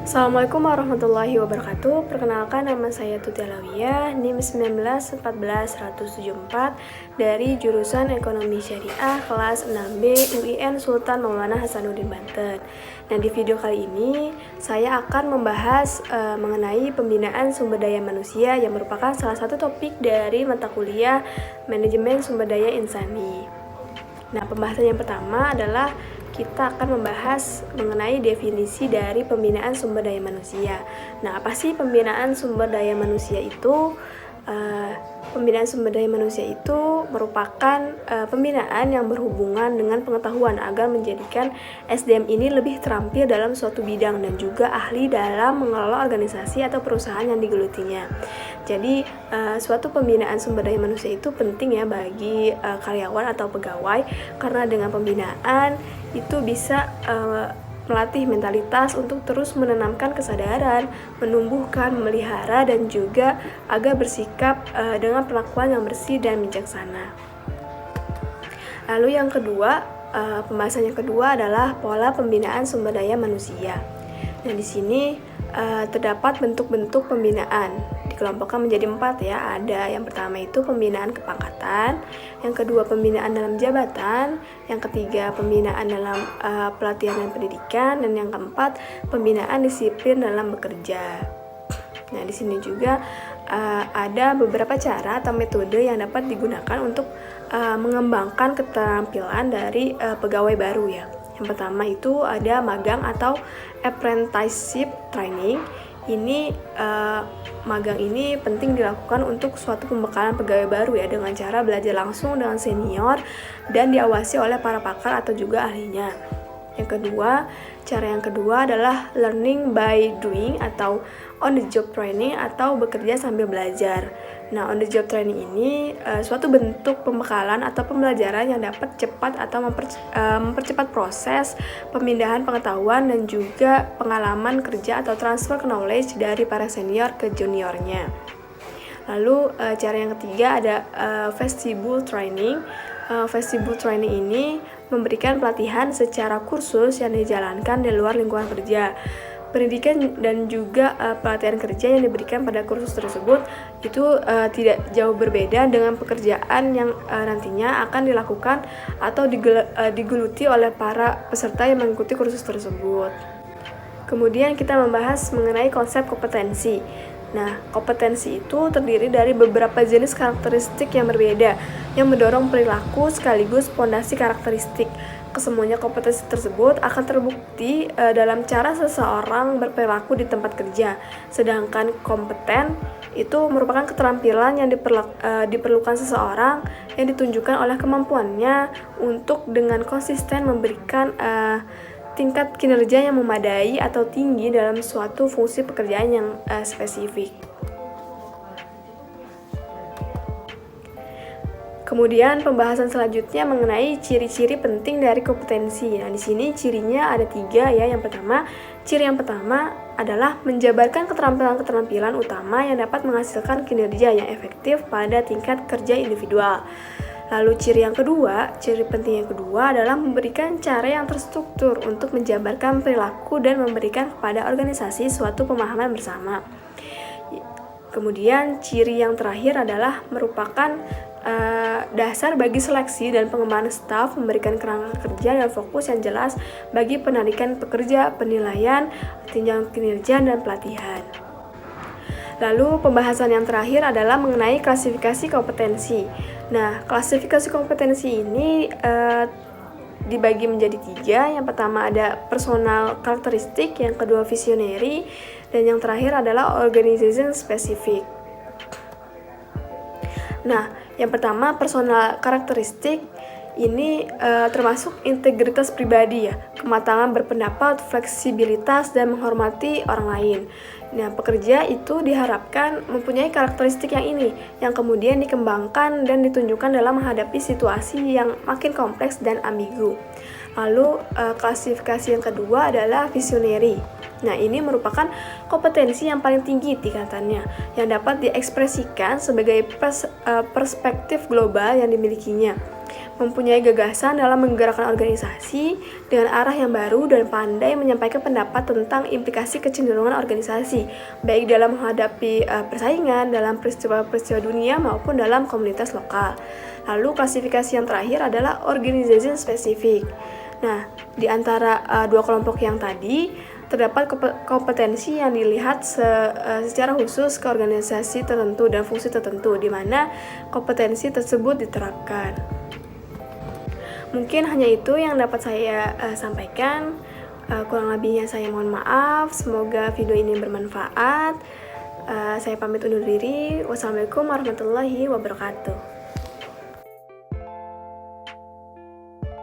Assalamualaikum warahmatullahi wabarakatuh. Perkenalkan, nama saya Tuti Alawiyah, NIM 1914174 dari jurusan Ekonomi Syariah kelas 6B UIN Sultan Maulana Hasanuddin Banten. Nah, di video kali ini saya akan membahas mengenai pembinaan sumber daya manusia yang merupakan salah satu topik dari mata kuliah Manajemen Sumber Daya Insani. Nah, pembahasan yang pertama adalah kita akan membahas mengenai definisi dari pembinaan sumber daya manusia. Nah, apa sih pembinaan sumber daya manusia itu? Pembinaan sumber daya manusia itu merupakan pembinaan yang berhubungan dengan pengetahuan agar menjadikan SDM ini lebih terampil dalam suatu bidang dan juga ahli dalam mengelola organisasi atau perusahaan yang digelutinya. Jadi, suatu pembinaan sumber daya manusia itu penting ya bagi karyawan atau pegawai, karena dengan pembinaan itu bisa melatih mentalitas untuk terus menanamkan kesadaran, menumbuhkan, memelihara, dan juga agar bersikap dengan perlakuan yang bersih dan bijaksana. Lalu yang kedua, pembahasan yang kedua adalah pola pembinaan sumber daya manusia. Nah, di sini terdapat bentuk-bentuk pembinaan. Dikelompokkan menjadi 4 ya. Ada yang pertama itu pembinaan kepangkatan, yang kedua pembinaan dalam jabatan, yang ketiga pembinaan dalam pelatihan dan pendidikan, dan yang keempat pembinaan disiplin dalam bekerja. Nah, di sini juga ada beberapa cara atau metode yang dapat digunakan untuk mengembangkan keterampilan dari pegawai baru ya. Yang pertama itu ada magang atau apprenticeship training. Ini magang ini penting dilakukan untuk suatu pembekalan pegawai baru ya, dengan cara belajar langsung dengan senior dan diawasi oleh para pakar atau juga ahlinya. Cara yang kedua adalah learning by doing atau on the job training atau bekerja sambil belajar. Nah, on the job training ini suatu bentuk pembekalan atau pembelajaran yang dapat cepat atau mempercepat proses pemindahan pengetahuan dan juga pengalaman kerja atau transfer knowledge dari para senior ke juniornya. Lalu cara yang ketiga ada vestibule training. Vestibule training ini memberikan pelatihan secara kursus yang dijalankan di luar lingkungan kerja. Pendidikan dan juga pelatihan kerja yang diberikan pada kursus tersebut itu tidak jauh berbeda dengan pekerjaan yang nantinya akan dilakukan atau digeluti oleh para peserta yang mengikuti kursus tersebut. Kemudian kita membahas mengenai konsep kompetensi. Nah, kompetensi itu terdiri dari beberapa jenis karakteristik yang berbeda yang mendorong perilaku sekaligus fondasi karakteristik. Kesemuanya kompetensi tersebut akan terbukti dalam cara seseorang berperilaku di tempat kerja. Sedangkan kompeten itu merupakan keterampilan yang diperlukan seseorang yang ditunjukkan oleh kemampuannya untuk dengan konsisten memberikan tingkat kinerja yang memadai atau tinggi dalam suatu fungsi pekerjaan yang spesifik. Kemudian pembahasan selanjutnya mengenai ciri-ciri penting dari kompetensi. Nah, di sini cirinya ada 3 ya. Ciri yang pertama adalah menjabarkan keterampilan-keterampilan utama yang dapat menghasilkan kinerja yang efektif pada tingkat kerja individual. Lalu ciri penting yang kedua adalah memberikan cara yang terstruktur untuk menjabarkan perilaku dan memberikan kepada organisasi suatu pemahaman bersama. Kemudian ciri yang terakhir adalah merupakan dasar bagi seleksi dan pengembangan staf, memberikan kerangka kerja dan fokus yang jelas bagi penarikan pekerja, penilaian, tinjauan kinerja, dan pelatihan. Lalu pembahasan yang terakhir adalah mengenai klasifikasi kompetensi. Nah, klasifikasi kompetensi ini dibagi menjadi 3. Yang pertama ada personal karakteristik, yang kedua visionary, dan yang terakhir adalah organization specific. Nah, yang pertama personal karakteristik ini termasuk integritas pribadi ya, kematangan berpendapat, fleksibilitas, dan menghormati orang lain. Nah, pekerja itu diharapkan mempunyai karakteristik yang ini, yang kemudian dikembangkan dan ditunjukkan dalam menghadapi situasi yang makin kompleks dan ambigu. Lalu, klasifikasi yang kedua adalah visionary. Nah, ini merupakan kompetensi yang paling tinggi tingkatannya, yang dapat diekspresikan sebagai perspektif global yang dimilikinya. mempunyai gagasan dalam menggerakkan organisasi dengan arah yang baru dan pandai menyampaikan pendapat tentang implikasi kecenderungan organisasi, baik dalam menghadapi persaingan, dalam peristiwa-peristiwa dunia maupun dalam komunitas lokal. Lalu klasifikasi yang terakhir adalah organization specific. Nah, di antara dua kelompok yang tadi, terdapat kompetensi yang dilihat secara khusus ke organisasi tertentu dan fungsi tertentu, di mana kompetensi tersebut diterapkan. Mungkin hanya itu yang dapat saya sampaikan. Kurang lebihnya saya mohon maaf. Semoga video ini bermanfaat. Saya pamit undur diri. Wassalamualaikum warahmatullahi wabarakatuh.